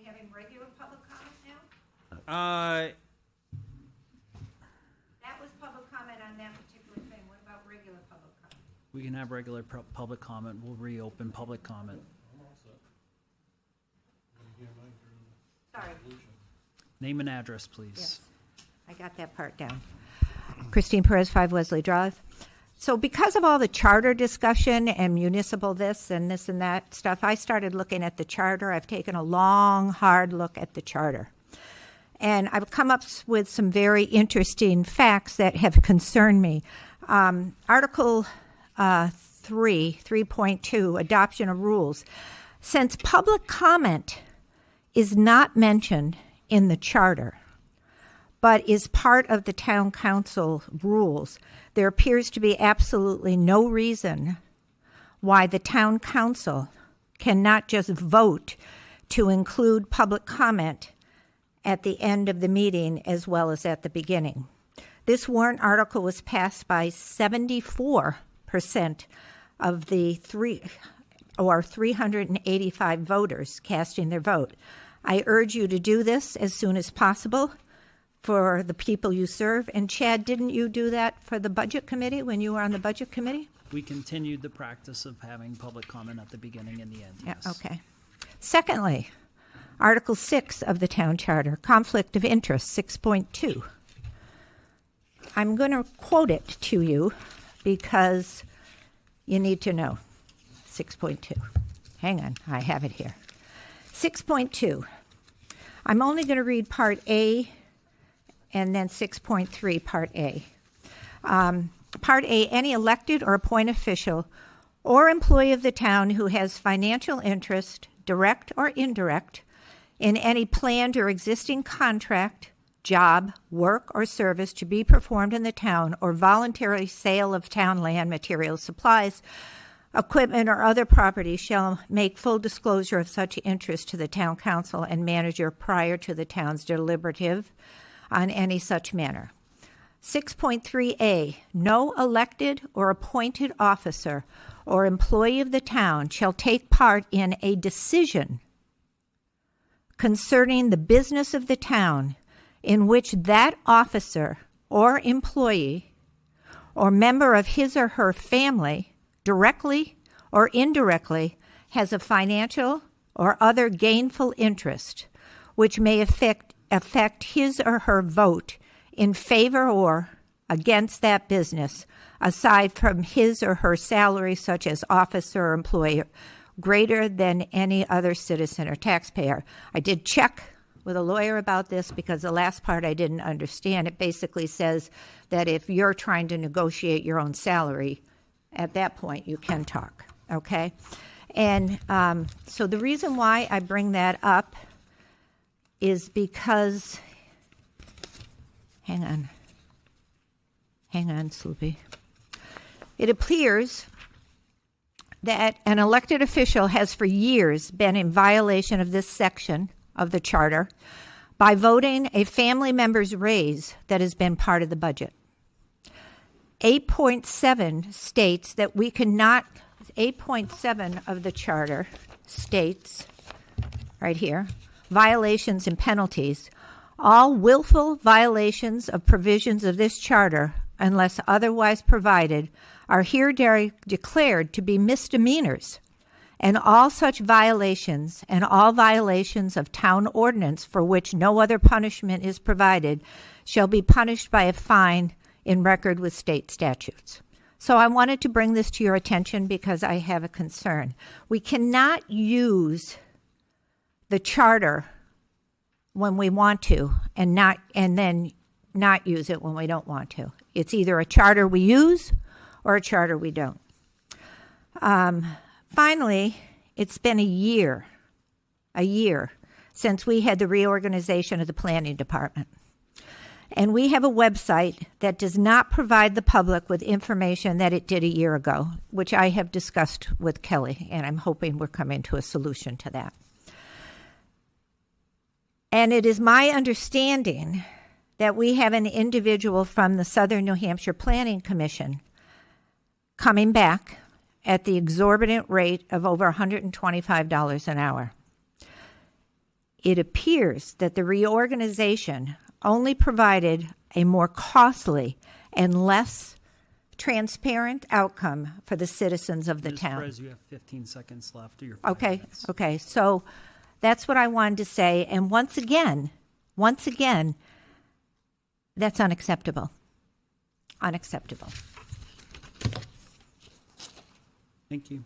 having regular public comment now? That was public comment on that particular thing. What about regular public comment? We can have regular public comment. We'll reopen public comment. Sorry. Name and address, please. Yes, I got that part down. Kristine Perez, 5 Wesley Drive. So because of all the charter discussion and municipal this and that stuff, I started looking at the charter. I've taken a long, hard look at the charter. And I've come up with some very interesting facts that have concerned me. Article 3.2, adoption of rules. Since public comment is not mentioned in the charter, but is part of the town council rules, there appears to be absolutely no reason why the town council cannot just vote to include public comment at the end of the meeting as well as at the beginning. This warrant article was passed by 74% of the 385 voters casting their vote. I urge you to do this as soon as possible for the people you serve. And Chad, didn't you do that for the budget committee when you were on the budget committee? We continued the practice of having public comment at the beginning and the end. Yes. Yeah, okay. Secondly, Article 6 of the town charter, conflict of interest, 6.2. I'm going to quote it to you because you need to know. 6.2. Hang on, I have it here. 6.2. I'm only going to read Part A and then 6.3, Part A. Part A, any elected or appointed official or employee of the town who has financial interest, direct or indirect, in any planned or existing contract, job, work, or service to be performed in the town or voluntary sale of town land, materials, supplies, equipment, or other property shall make full disclosure of such interest to the town council and manager prior to the town's deliberative on any such matter. 6.3a, no elected or appointed officer or employee of the town shall take part in a decision concerning the business of the town in which that officer or employee or member of his or her family, directly or indirectly, has a financial or other gainful interest which may affect his or her vote in favor or against that business, aside from his or her salary, such as officer or employer, greater than any other citizen or taxpayer. I did check with a lawyer about this because the last part I didn't understand. It basically says that if you're trying to negotiate your own salary, at that point you can talk, okay? And so the reason why I bring that up is because, hang on, Sloopy. It appears that an elected official has for years been in violation of this section of the charter by voting a family member's raise that has been part of the budget. 8.7 states that we cannot, 8.7 of the charter states, right here, violations and penalties. All willful violations of provisions of this charter, unless otherwise provided, are here declared to be misdemeanors, and all such violations and all violations of town ordinance for which no other punishment is provided shall be punished by a fine in record with state statutes. So I wanted to bring this to your attention because I have a concern. We cannot use the charter when we want to and then not use it when we don't want to. It's either a charter we use or a charter we don't. Finally, it's been a year since we had the reorganization of the planning department. And we have a website that does not provide the public with information that it did a year ago, which I have discussed with Kelly, and I'm hoping we're coming to a solution to that. And it is my understanding that we have an individual from the Southern New Hampshire Planning Commission coming back at the exorbitant rate of over $125 an hour. it appears that the reorganization only provided a more costly and less transparent outcome for the citizens of the Ms. town. Perez, you have 15 seconds left. Or your 5 Okay, minutes. okay. So that's what I wanted to say. And once again, that's unacceptable. Unacceptable. Thank you.